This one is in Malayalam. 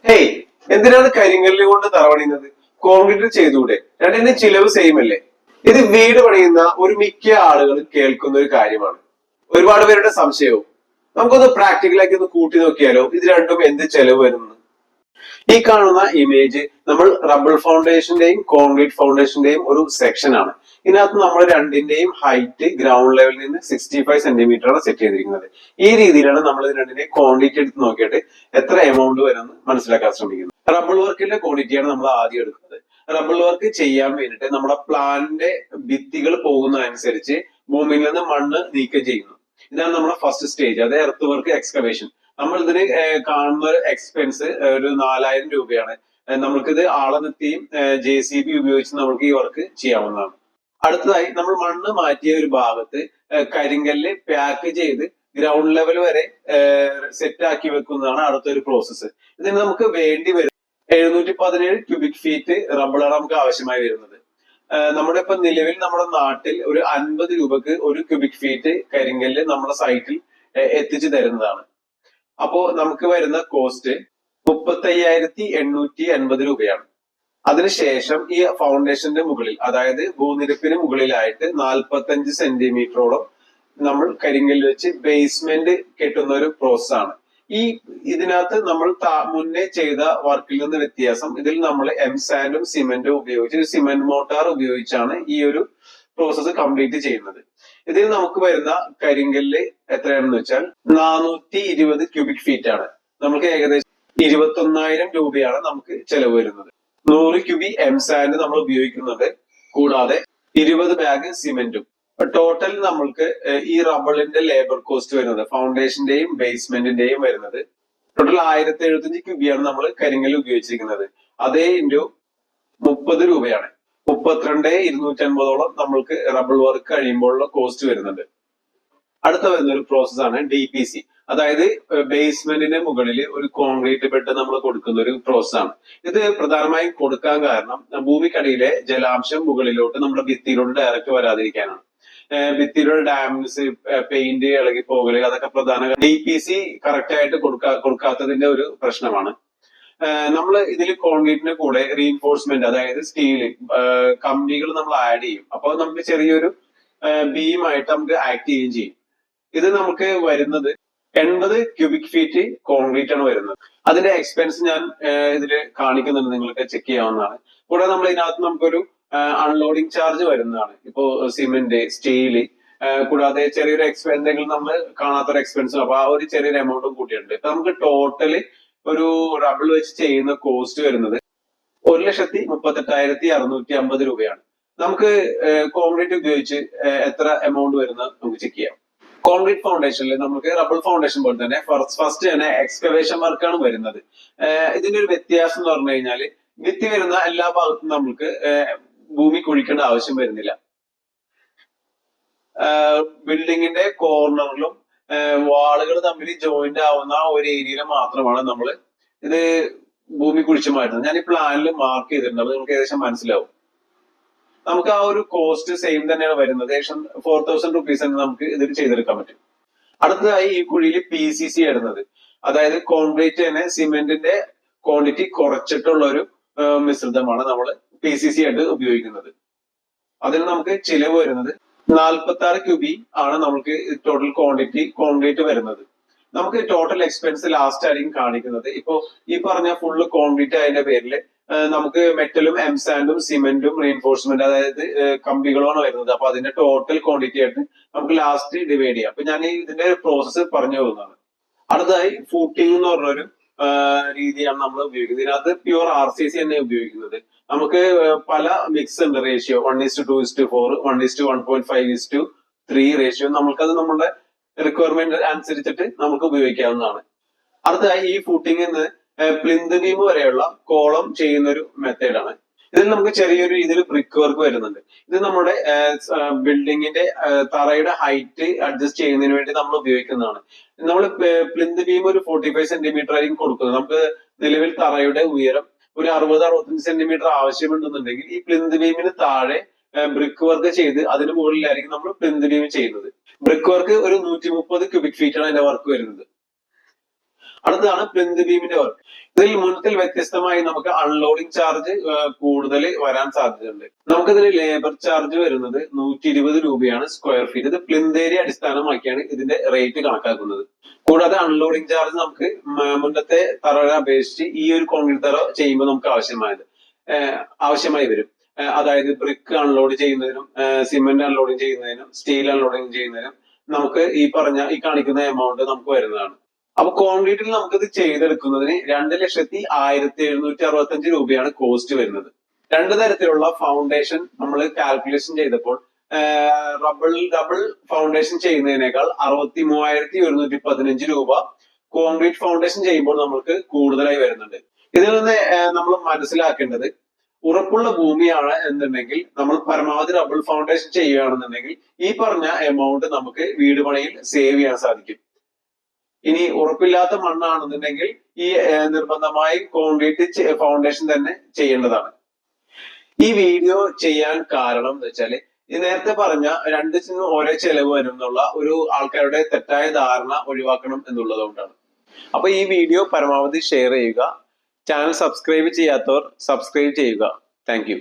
ഹേയ്, എന്തിനാണ് കരിങ്കല്ല് കൊണ്ട് തറപണിയുന്നത്? കോൺക്രീറ്റ് ചെയ്തുകൂടെ? രണ്ടിന്റെ ചിലവ് സെയിം അല്ലേ? ഇത് വീട് പണിയുന്ന ഒരു മിക്ക ആളുകൾ കേൾക്കുന്ന ഒരു കാര്യമാണ്. ഒരുപാട് പേരുടെ സംശയവും. നമുക്കൊന്ന് പ്രാക്ടിക്കലാക്കി ഒന്ന് കൂട്ടി നോക്കിയാലോ, ഇത് രണ്ടും എന്ത് ചെലവ് വരുന്നു? ഈ കാണുന്ന ഇമേജ് നമ്മൾ റബ്ബർ ഫൗണ്ടേഷന്റെയും കോൺക്രീറ്റ് ഫൗണ്ടേഷന്റെയും ഒരു സെക്ഷൻ ആണ്. ഇതിനകത്ത് നമ്മൾ രണ്ടിന്റെയും ഹൈറ്റ് ഗ്രൗണ്ട് ലെവലിൽ നിന്ന് 65 സെന്റിമീറ്റർ ആണ് സെറ്റ് ചെയ്തിരിക്കുന്നത്. ഈ രീതിയിലാണ് നമ്മൾ ഇത് രണ്ടിന്റെയും ക്വാണ്ടിറ്റി എടുത്ത് നോക്കിയിട്ട് എത്ര എമൗണ്ട് വരുമെന്ന് മനസ്സിലാക്കാൻ ശ്രമിക്കുന്നത്. റബ്ബർ വർക്കിന്റെ ക്വാണ്ടിറ്റിയാണ് നമ്മൾ ആദ്യം എടുക്കുന്നത്. റബ്ബർ വർക്ക് ചെയ്യാൻ വേണ്ടിയിട്ട് നമ്മുടെ പ്ലാനിന്റെ ഭിത്തികൾ പോകുന്നതനുസരിച്ച് ഭൂമിയിൽ നിന്ന് മണ്ണ് നീക്കം ചെയ്യുന്നു. ഇതാണ് നമ്മുടെ ഫസ്റ്റ് സ്റ്റേജ്, അത് എർത്ത് വർക്ക് എക്സ്കവേഷൻ. നമ്മൾ ഇതിന് കാണുന്ന എക്സ്പെൻസ് ഒരു 4000 രൂപയാണ്. നമുക്കിത് ആളെ നിർത്തിയും JCB ഉപയോഗിച്ച് നമുക്ക് ഈ വർക്ക് ചെയ്യാവുന്നതാണ്. അടുത്തതായി നമ്മൾ മണ്ണ് മാറ്റിയ ഒരു ഭാഗത്ത് കരിങ്കല്ല് പാക്ക് ചെയ്ത് ഗ്രൗണ്ട് ലെവൽ വരെ സെറ്റ് ആക്കി വെക്കുന്നതാണ് അടുത്തൊരു പ്രോസസ്സ്. ഇതിന് നമുക്ക് വേണ്ടി വരും 717 ക്യൂബിക് ഫീറ്റ് റബ്ബറാണ് നമുക്ക് ആവശ്യമായി വരുന്നത്. നമ്മുടെ ഇപ്പൊ നിലവിൽ നമ്മുടെ നാട്ടിൽ ഒരു 50 രൂപക്ക് ഒരു ക്യൂബിക് ഫീറ്റ് കരിങ്കല്ല് നമ്മുടെ സൈറ്റിൽ എത്തിച്ചു തരുന്നതാണ്. അപ്പോ നമുക്ക് വരുന്ന കോസ്റ്റ് 35,850 രൂപയാണ്. അതിനുശേഷം ഈ ഫൗണ്ടേഷന്റെ മുകളിൽ, അതായത് ഭൂനിരപ്പിന് മുകളിലായിട്ട് 45 സെന്റിമീറ്ററോളം നമ്മൾ കരിങ്കല്ല് വെച്ച് ബേസ്മെന്റ് കെട്ടുന്ന ഒരു പ്രോസസ് ആണ്. ഇതിനകത്ത് നമ്മൾ മുന്നേ ചെയ്ത വർക്കിൽ നിന്ന് വ്യത്യാസം, ഇതിൽ നമ്മൾ എംസാൻഡും സിമെന്റും ഉപയോഗിച്ച് സിമെന്റ് മോട്ടാർ ഉപയോഗിച്ചാണ് ഈ ഒരു പ്രോസസ്സ് കംപ്ലീറ്റ് ചെയ്യുന്നത്. ഇതിൽ നമുക്ക് വരുന്ന കരിങ്കല്ല് എത്രയാണെന്ന് വെച്ചാൽ 420 ക്യൂബിക് ഫീറ്റ് ആണ്. നമുക്ക് ഏകദേശം 21,000 രൂപയാണ് നമുക്ക് ചെലവ് വരുന്നത്. 100 ക്യൂബി എംസാൻഡ് നമ്മൾ ഉപയോഗിക്കുന്നുണ്ട്, കൂടാതെ 20 ബാഗ് സിമെന്റും. ടോട്ടൽ നമ്മൾക്ക് ഈ റബ്ബറിന്റെ ലേബർ കോസ്റ്റ് വരുന്നത്, ഫൗണ്ടേഷന്റെയും ബേസ്മെന്റിന്റെയും വരുന്നത് ടോട്ടൽ 1075 ക്യൂബിയാണ് നമ്മൾ കരിങ്കല്ല് ഉപയോഗിച്ചിരിക്കുന്നത്. അതേ ഇൻറ്റു 30 രൂപയാണ്. 32,250 നമ്മൾക്ക് റബ്ബർ വർക്ക് കഴിയുമ്പോഴുള്ള കോസ്റ്റ് വരുന്നുണ്ട്. അടുത്ത വരുന്ന ഒരു പ്രോസസ്സാണ് DPC, അതായത് ബേസ്മെന്റിന് മുകളിൽ ഒരു കോൺക്രീറ്റ് ബെഡ് നമ്മൾ കൊടുക്കുന്ന ഒരു പ്രോസസ്സാണ്. ഇത് പ്രധാനമായും കൊടുക്കാൻ കാരണം ഭൂമിക്കടിയിലെ ജലാംശം മുകളിലോട്ട് നമ്മുടെ ഭിത്തിയിലോട്ട് ഡയറക്റ്റ് വരാതിരിക്കാനാണ്. ഭിത്തിയിലുള്ള ഡാമേജ്, പെയിന്റ് ഇളകി പോകല്, അതൊക്കെ പ്രധാന DPC കറക്റ്റ് ആയിട്ട് കൊടുക്കാത്തതിന്റെ ഒരു പ്രശ്നമാണ്. നമ്മൾ ഇതിൽ കോൺക്രീറ്റിന്റെ കൂടെ റീഇൻഫോഴ്സ്മെന്റ്, അതായത് സ്റ്റീല് കമ്പികൾ നമ്മൾ ആഡ് ചെയ്യും. അപ്പോൾ നമുക്ക് ചെറിയൊരു ബീമായിട്ട് നമുക്ക് ആക്ട് ചെയ്യുകയും ചെയ്യും. ഇത് നമുക്ക് വരുന്നത് 80 ക്യൂബിക് ഫീറ്റ് കോൺക്രീറ്റ് ആണ് വരുന്നത്. അതിന്റെ എക്സ്പെൻസ് ഞാൻ ഇതിൽ കാണിക്കുന്നുണ്ട്, നിങ്ങൾക്ക് ചെക്ക് ചെയ്യാവുന്നതാണ്. കൂടാതെ നമ്മൾ ഇതിനകത്ത് നമുക്കൊരു അൺലോഡിംഗ് ചാർജ് വരുന്നതാണ്. ഇപ്പോ സിമെന്റ്, സ്റ്റീല്, കൂടാതെ ചെറിയൊരു എന്തെങ്കിലും നമ്മൾ കാണാത്തൊരു എക്സ്പെൻസും, അപ്പൊ ആ ഒരു ചെറിയൊരു എമൗണ്ടും കൂട്ടിയിട്ടുണ്ട്. ഇപ്പൊ നമുക്ക് ടോട്ടല് ഒരു റബ്ബർ വെച്ച് ചെയ്യുന്ന കോസ്റ്റ് വരുന്നത് 1,38,650 രൂപയാണ്. നമുക്ക് കോൺക്രീറ്റ് ഉപയോഗിച്ച് എത്ര എമൗണ്ട് വരുന്നത് നമുക്ക് ചെക്ക് ചെയ്യാം. കോൺക്രീറ്റ് ഫൗണ്ടേഷനിൽ നമുക്ക് റബ്ബർ ഫൗണ്ടേഷൻ പോലെ തന്നെ ഫസ്റ്റ് തന്നെ എക്സ്കവേഷൻ വർക്കാണ് വരുന്നത്. ഇതിന്റെ ഒരു വ്യത്യാസം എന്ന് പറഞ്ഞു കഴിഞ്ഞാല് ഭിത്തി വരുന്ന എല്ലാ ഭാഗത്തും നമുക്ക് ഭൂമി കുഴിക്കേണ്ട ആവശ്യം വരുന്നില്ല. ബിൽഡിങ്ങിന്റെ കോർണറിലും വാളുകൾ തമ്മിൽ ജോയിന്റ് ആവുന്ന ഒരു ഏരിയയിൽ മാത്രമാണ് നമ്മൾ ഇത് ഭൂമി കുഴിച്ചു മാറ്റുന്നത്. ഞാൻ ഈ പ്ലാനിൽ മാർക്ക് ചെയ്തിട്ടുണ്ട്, അത് നമുക്ക് ഏകദേശം മനസ്സിലാവും. നമുക്ക് ആ ഒരു കോസ്റ്റ് സെയിം തന്നെയാണ് വരുന്നത്. ഏകദേശം 4,000 റുപ്പീസ് നമുക്ക് ഇതിൽ ചെയ്തെടുക്കാൻ പറ്റും. അടുത്തതായി ഈ കുഴിയിൽ PCC ഇടുന്നത്, അതായത് കോൺക്രീറ്റ് തന്നെ സിമെന്റിന്റെ ക്വാണ്ടിറ്റി കുറച്ചിട്ടുള്ള ഒരു മിശ്രിതമാണ് നമ്മൾ PCC ആയിട്ട് ഉപയോഗിക്കുന്നത്. അതിന് നമുക്ക് ചിലവ് വരുന്നത് 46 ക്യൂബി ആണ് നമുക്ക് ടോട്ടൽ ക്വാണ്ടിറ്റി കോൺക്രീറ്റ് വരുന്നത്. നമുക്ക് ടോട്ടൽ എക്സ്പെൻസ് ലാസ്റ്റ് ആയിരിക്കും കാണിക്കുന്നത്. ഇപ്പോ ഈ പറഞ്ഞ ഫുള്ള് കോൺക്രീറ്റ് ആയതിന്റെ പേരിൽ നമുക്ക് മെറ്റലും എംസാൻഡും സിമെന്റും റീഇൻഫോഴ്സ്മെന്റ്, അതായത് കമ്പികളാണ് വരുന്നത്. അപ്പൊ അതിന്റെ ടോട്ടൽ ക്വാണ്ടിറ്റി ആയിട്ട് നമുക്ക് ലാസ്റ്റ് ഡിവൈഡ് ചെയ്യാം. അപ്പൊ ഞാൻ ഇതിന്റെ പ്രോസസ്സ് പറഞ്ഞു പോകുന്നതാണ്. അടുത്തതായി ഫൂട്ടിംഗ് എന്ന് പറഞ്ഞൊരു രീതിയാണ് നമ്മൾ ഉപയോഗിക്കുന്നത്. ഇതിനകത്ത് പ്യുവർ RCC തന്നെ ഉപയോഗിക്കുന്നത്. നമുക്ക് പല മിക്സ് ഉണ്ട്, റേഷ്യോ 1:2:4, 1:1.5:3 റേഷ്യോ. നമുക്കത് നമ്മുടെ റിക്വയർമെന്റ് അനുസരിച്ചിട്ട് നമുക്ക് ഉപയോഗിക്കാവുന്നതാണ്. അടുത്തതായി ഈ ഫൂട്ടിംഗ് പ്ലിന്ത് ബീം വരെയുള്ള കോളം ചെയ്യുന്ന ഒരു മെത്തേഡാണ്. ഇതിൽ നമുക്ക് ചെറിയൊരു രീതിയിൽ ബ്രിക്ക് വർക്ക് വരുന്നുണ്ട്. ഇത് നമ്മുടെ ബിൽഡിങ്ങിന്റെ തറയുടെ ഹൈറ്റ് അഡ്ജസ്റ്റ് ചെയ്യുന്നതിന് വേണ്ടി നമ്മൾ ഉപയോഗിക്കുന്നതാണ്. നമ്മൾ പ്ലിന്ത് ബീം ഒരു 45 സെന്റിമീറ്റർ ആയിരിക്കും കൊടുക്കുന്നത്. നമുക്ക് നിലവിൽ തറയുടെ ഉയരം ഒരു 60-65 സെന്റിമീറ്റർ ആവശ്യമുണ്ടെന്നുണ്ടെങ്കിൽ ഈ പ്ലിന്ത് ബീമിന് താഴെ ബ്രിക്ക് വർക്ക് ചെയ്ത് അതിന് മുകളിലായിരിക്കും നമ്മൾ പ്ലിന്ത് ബീം ചെയ്യുന്നത്. ബ്രിക്ക് വർക്ക് ഒരു 130 ക്യൂബിക് ഫീറ്റ് ആണ് അതിന്റെ വർക്ക് വരുന്നത്. അടുത്തതാണ് പ്ലിന്ത് ബീമിന്റെ വർക്ക്. ഇതിൽ മുൻപിൽ വ്യത്യസ്തമായി നമുക്ക് അൺലോഡിംഗ് ചാർജ് കൂടുതൽ വരാൻ സാധ്യതയുണ്ട്. നമുക്കിതിന് ലേബർ ചാർജ് വരുന്നത് 120 രൂപയാണ് സ്ക്വയർ ഫീറ്റ്. ഇത് പ്ലിന്ത് ഏരിയ അടിസ്ഥാനമാക്കിയാണ് ഇതിന്റെ റേറ്റ് കണക്കാക്കുന്നത്. കൂടാതെ അൺലോഡിംഗ് ചാർജ് നമുക്ക് മുന്നത്തെ തറയെ അപേക്ഷിച്ച് ഈ ഒരു കോൺക്രീറ്റ് തറ ചെയ്യുമ്പോൾ നമുക്ക് ആവശ്യമായി വരും. അതായത് ബ്രിക്ക് അൺലോഡ് ചെയ്യുന്നതിനും സിമെന്റ് അൺലോഡിങ് ചെയ്യുന്നതിനും സ്റ്റീൽ അൺലോഡിങ് ചെയ്യുന്നതിനും നമുക്ക് ഈ കാണിക്കുന്ന എമൗണ്ട് നമുക്ക് വരുന്നതാണ്. അപ്പൊ കോൺക്രീറ്റിൽ നമുക്കിത് ചെയ്തെടുക്കുന്നതിന് 2,17,65 രൂപയാണ് കോസ്റ്റ് വരുന്നത്. രണ്ട് തരത്തിലുള്ള ഫൗണ്ടേഷൻ നമ്മൾ കാൽക്കുലേഷൻ ചെയ്തപ്പോൾ ഡബിൾ ഫൗണ്ടേഷൻ ചെയ്യുന്നതിനേക്കാൾ 63,115 രൂപ കോൺക്രീറ്റ് ഫൗണ്ടേഷൻ ചെയ്യുമ്പോൾ നമുക്ക് കൂടുതലായി വരുന്നുണ്ട്. ഇതിൽ നിന്ന് നമ്മൾ മനസ്സിലാക്കേണ്ടത്, ഉറപ്പുള്ള ഭൂമിയാണ് എന്നുണ്ടെങ്കിൽ നമ്മൾ പരമാവധി ഡബിൾ ഫൗണ്ടേഷൻ ചെയ്യുകയാണെന്നുണ്ടെങ്കിൽ ഈ പറഞ്ഞ എമൗണ്ട് നമുക്ക് വീട് പണിയിൽ സേവ് ചെയ്യാൻ സാധിക്കും. ഇനി ഉറപ്പില്ലാത്ത മണ്ണാണെന്നുണ്ടെങ്കിൽ ഈ നിർബന്ധമായി കോൺക്രീറ്റ് ഫൗണ്ടേഷൻ തന്നെ ചെയ്യേണ്ടതാണ്. ഈ വീഡിയോ ചെയ്യാൻ കാരണം എന്ന് വെച്ചാല് ഈ നേരത്തെ പറഞ്ഞ രണ്ടിനും ഒരേ ചെലവ് വരും എന്നുള്ള ഒരു ആൾക്കാരുടെ തെറ്റായ ധാരണ ഒഴിവാക്കണം എന്നുള്ളത് കൊണ്ടാണ്. അപ്പൊ ഈ വീഡിയോ പരമാവധി ഷെയർ ചെയ്യുക. ചാനൽ സബ്സ്ക്രൈബ് ചെയ്യാത്തവർ സബ്സ്ക്രൈബ് ചെയ്യുക. Thank you.